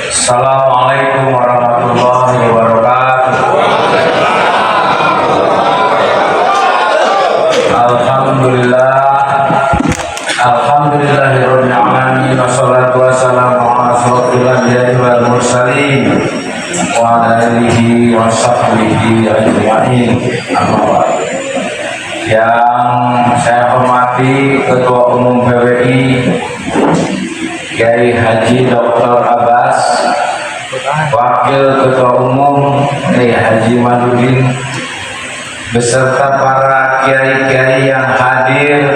Assalamualaikum warahmatullahi wabarakatuh. Alhamdulillah, alhamdulillahirabbil alamin, wassalatu wassalamu ala asyrofil anbiya'i wal mursalin wa ala alihi wa sahbihi ajma'in. Amma ba'd. Yang saya hormati Ketua Umum PWI Kiai Haji Dr. Abbas, Wakil Ketua Umum Kiai Haji Madudin, beserta para kiai-kiai yang hadir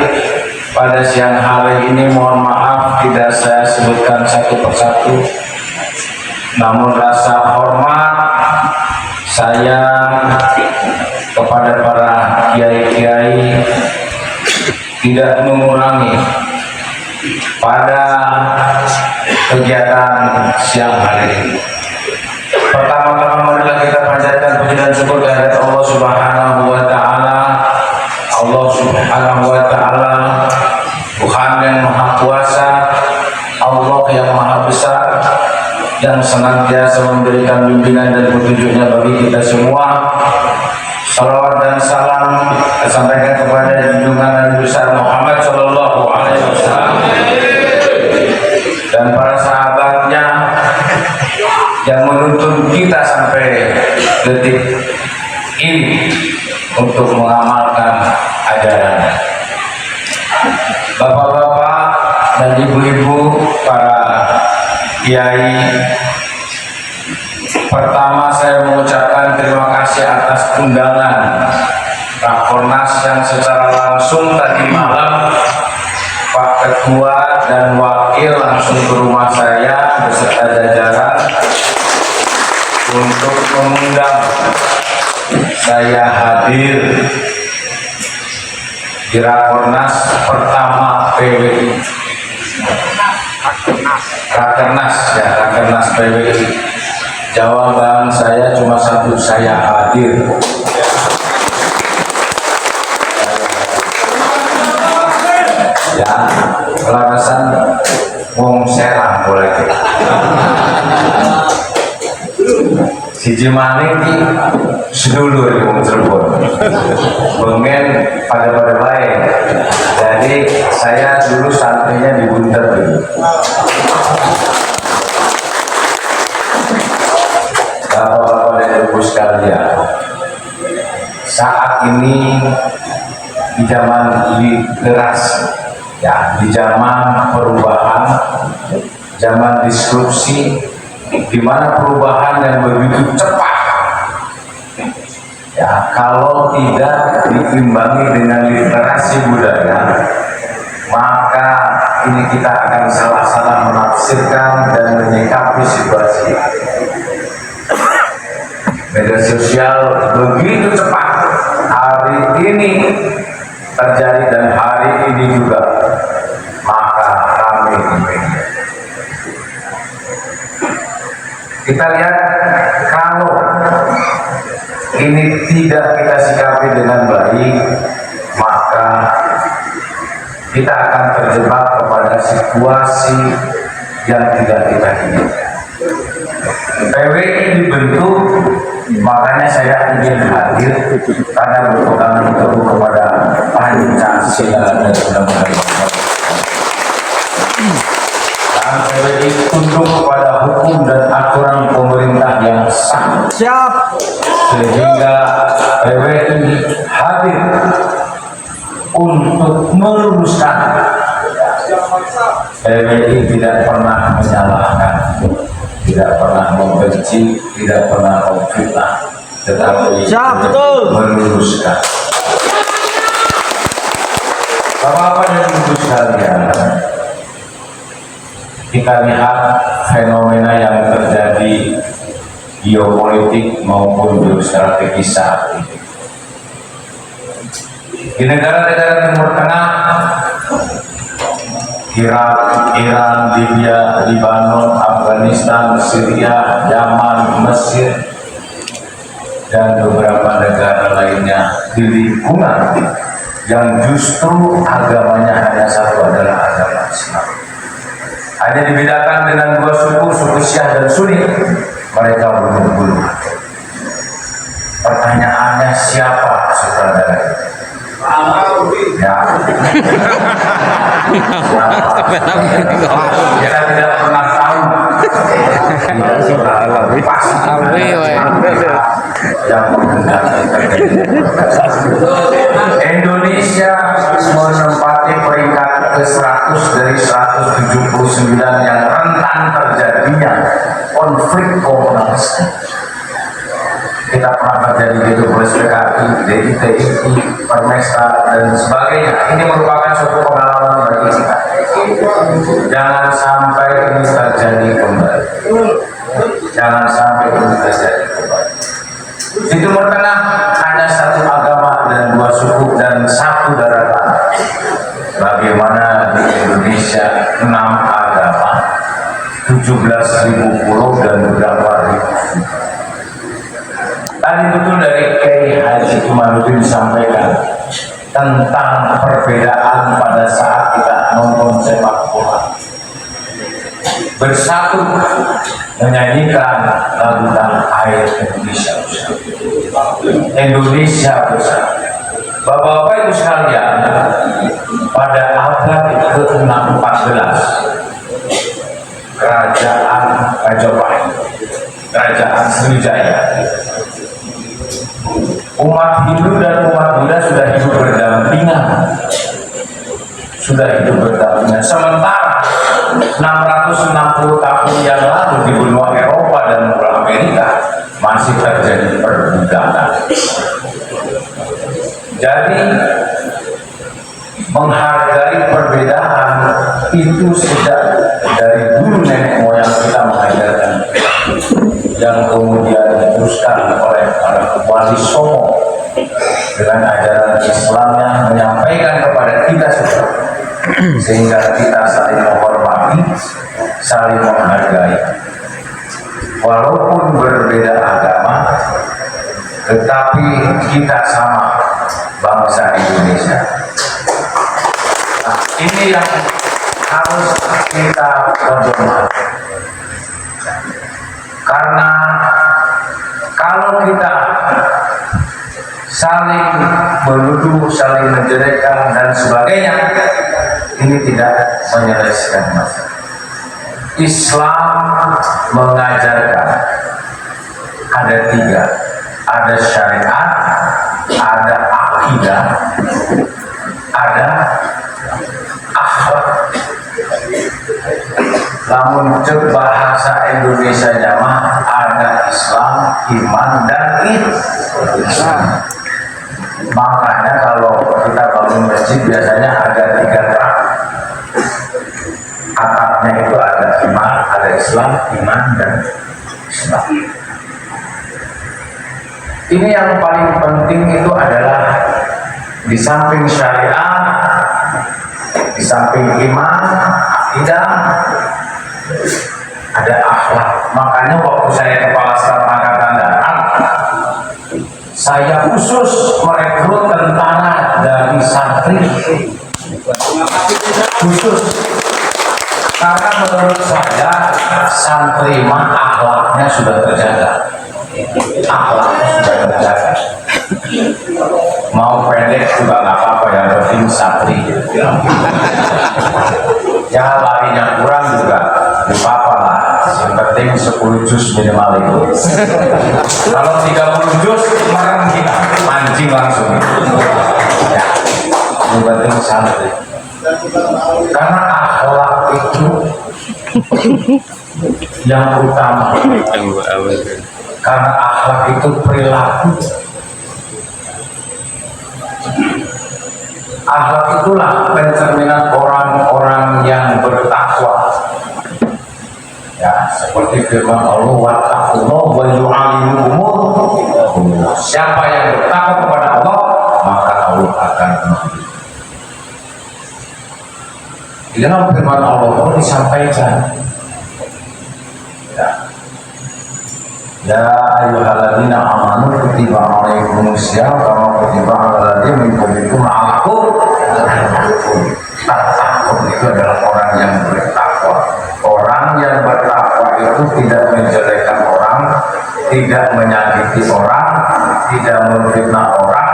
pada siang hari ini. Mohon maaf tidak saya sebutkan satu persatu, namun rasa hormat saya kepada para kiai-kiai tidak mengurangi pada kegiatan siang hari ini. Pertama-tama marilah kita panjatkan puji dan syukur kehadirat Allah Subhanahu wa taala. Allah Subhanahu wa taala Tuhan yang Maha Kuasa, Allah yang Maha Besar, yang senantiasa memberikan bimbingan dan petunjuknya bagi kita semua. Salawat dan salam disampaikan kepada junjungan Nabi besar Muhammad Sallallahu Alaihi Wasallam dan para sahabatnya yang menuntun kita sampai detik ini untuk mengamalkan ajarannya. Bapak-bapak dan ibu-ibu, para kiai, pertama saya mengucapkan terima kasih atas undangan Rakornas yang secara langsung tadi malam Pak Ketua dan Wakil langsung ke rumah saya beserta jajaran untuk mengundang saya hadir di Rakornas pertama PWI, Rakernas PWI. Jawaban saya cuma satu, saya hadir. Ya, kelarasan wong serang boleh. Si Jemani sedulur wong Cirebon. Bengen pada lain. Jadi saya dulu santrinya di Bunter. Bapak-bapak dan ibu sekalian, saat ini di zaman literasi, ya, di zaman perubahan, zaman disrupsi, di mana perubahan yang begitu cepat, ya, kalau tidak diimbangi dengan literasi budaya, maka ini kita akan salah-salah menafsirkan dan menyikapi situasi. Media sosial begitu cepat hari ini terjadi dan hari ini juga, maka ramai di media. Kita lihat, kalau ini tidak kita sikapi dengan baik, maka kita akan terjebak kepada situasi yang tidak kita inginkan. PWI dibentuk, makanya saya ingin hadir karena berpegang teguh kepada Pancasila dan Undang-Undang. Dan PWI tunduk kepada hukum dan aturan pemerintah yang sah. Sehingga PWI hadir untuk meluruskan. PWI tidak pernah menyalahkan, tidak pernah membenci, tidak pernah memfitnah, tetapi meluruskan. Bapak-bapak dan ibu sekalian, kita lihat fenomena yang terjadi geopolitik maupun geostrategis saat ini. Di negara-negara Timur Tengah, Irak, Iran, Libya, Lebanon, Afghanistan, Syria, Yaman, Mesir, dan beberapa negara lainnya di lingkungan yang justru agamanya hanya satu, adalah agama Islam. Hanya dibedakan dengan dua suku, suku Syiah dan Sunni. Mereka bunuh-bunuh. Pertanyaannya, siapa sutradara? Ya. Kita tidak pernah tahu. Indonesia menempati peringkat ke-100 dari 179 yang rentan terjadinya konflik komunitas. Kita pernah terjadi gitu, PKI, DITI, Permesta dan sebagainya. Ini merupakan suatu pengalaman bagi kita. Jangan sampai ini terjadi kembali. Jangan sampai ini terjadi kembali. Di Timur Tengah hanya satu agama dan dua suku dan satu daratan. Bagaimana di Indonesia 6 agama, 17.000 pulau dan berapa ribu. Tadi betul dari Kiai Haji Komarudin disampaikan tentang perbedaan pada saat kita nonton sepak bola. Bersatu menyanyikan lagu tanah air Indonesia bersatu. Indonesia bersatu. Bapak-bapak ibu sekalian, pada abad ke-14 kerajaan Majapahit, kerajaan Sriwijaya, umat Hindu dan umat Buddha sudah hidup berdampingan. Sementara 660 tahun yang lalu di benua Eropa dan benua Amerika masih terjadi perbudakan. Jadi menghargai perbedaan itu sejak dari dulu nenek moyang kita mengajarkan, yang kemudian diteruskan oleh para wali songo dengan ajaran Islamnya menyampaikan kepada kita semua, sehingga kita saling menghormati, saling menghargai. Walaupun berbeda agama, tetapi kita sama bangsa Indonesia. Nah, ini yang harus kita hormati. Karena kalau kita saling menuduh, saling menjelekkan dan sebagainya, ini tidak menyelesaikan masalah. Islam mengajarkan ada 3, ada syariat, ada akidah, ada akhlak. Namun bahasa Indonesia mah ada Islam, iman, dan ihsan. Makanya kalau kita bangun masjid biasanya ada 3 rak. Atapnya itu ada iman, ada Islam, iman, dan Islam. Ini yang paling penting itu adalah di samping syariat, di samping iman, akidah, ada akhlak. Makanya waktu saya kepala staf angkatan darat, saya khusus merekrut tentara dari santri, khusus karena menurut saya santri mah akhlaknya sudah terjaga, akhlaknya sudah terjaga. Mau pendek juga nggak apa-apa, yang penting santri. Ya larinya kurang juga apa lah, yang penting 10 juz minimal itu. Kalau 30 juz merem kita mancing langsung ya, yang penting santri. Karena akhlak itu yang utama, karena akhlak itu perilaku. Akhlak itulah pencerminan orang-orang yang bertakwa. Ya, seperti firman Allah, wattaqullah wa yu'allimukumullah. Siapa yang bertakwa kepada Allah, maka Allah akan memberi. Di dalam firman Allah disampaikan, ya ayyuhalladzina amanu kutiba alaikumusiyam kama kutiba alal ladzina min qablikum la'allakum tattaqun. Tattaqun itu adalah orang yang bertakwa. tidak menjelekkan orang, tidak menyakiti orang, tidak memfitnah orang,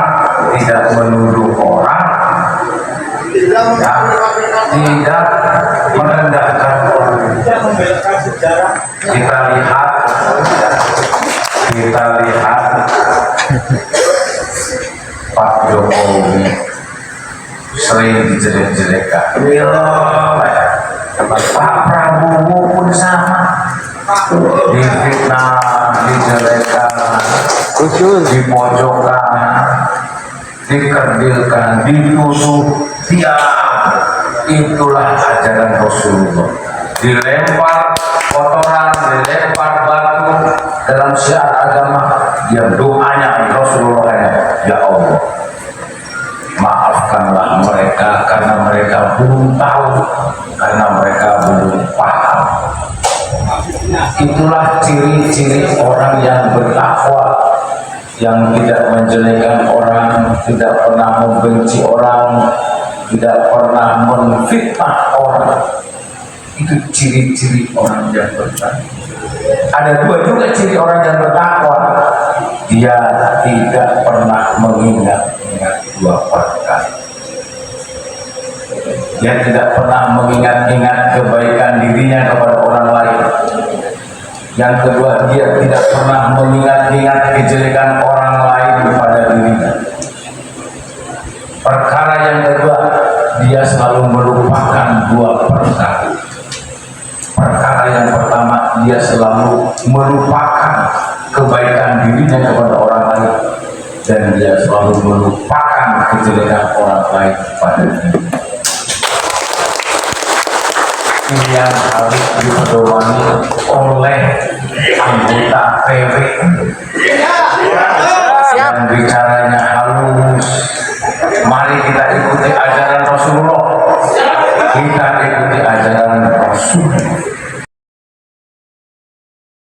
tidak menuduh orang, ya, tidak merendahkan orang. Kita lihat Pak Jokowi sering dijelek-jelekan. Pak Prabowo pun sama, difitnah, dijelekan, dipojokkan, dikerdilkan, dituduh. Itulah ajaran Rasulullah. Dilempar kotoran, dilempar batu dalam syiar agama, yang doanya Rasulullah, ya Allah, maafkanlah mereka karena mereka belum tahu, karena mereka belum paham. Itulah ciri-ciri orang yang bertakwa, yang tidak menjelekkan orang, tidak pernah membenci orang, tidak pernah menfitnah orang. Itu ciri-ciri orang yang bertakwa. Ada dua juga ciri orang yang bertakwa. Dia tidak pernah mengingat-ingat dua perkara. Dia tidak pernah mengingat-ingat kebaikan dirinya kepada orang lain. Yang kedua, dia tidak pernah mengingat-ingat kejelekan orang lain kepada dirinya. Perkara yang kedua, dia selalu melupakan dua perkara. Perkara yang pertama, dia selalu melupakan kebaikan dirinya kepada orang lain, dan dia selalu melupakan kejelekan orang lain pada dirinya. Ini yang harus dipedoman oleh anggota PW yang bicaranya halus. Mari kita ikuti ajaran Rasulullah, kita ikuti ajaran Rasul.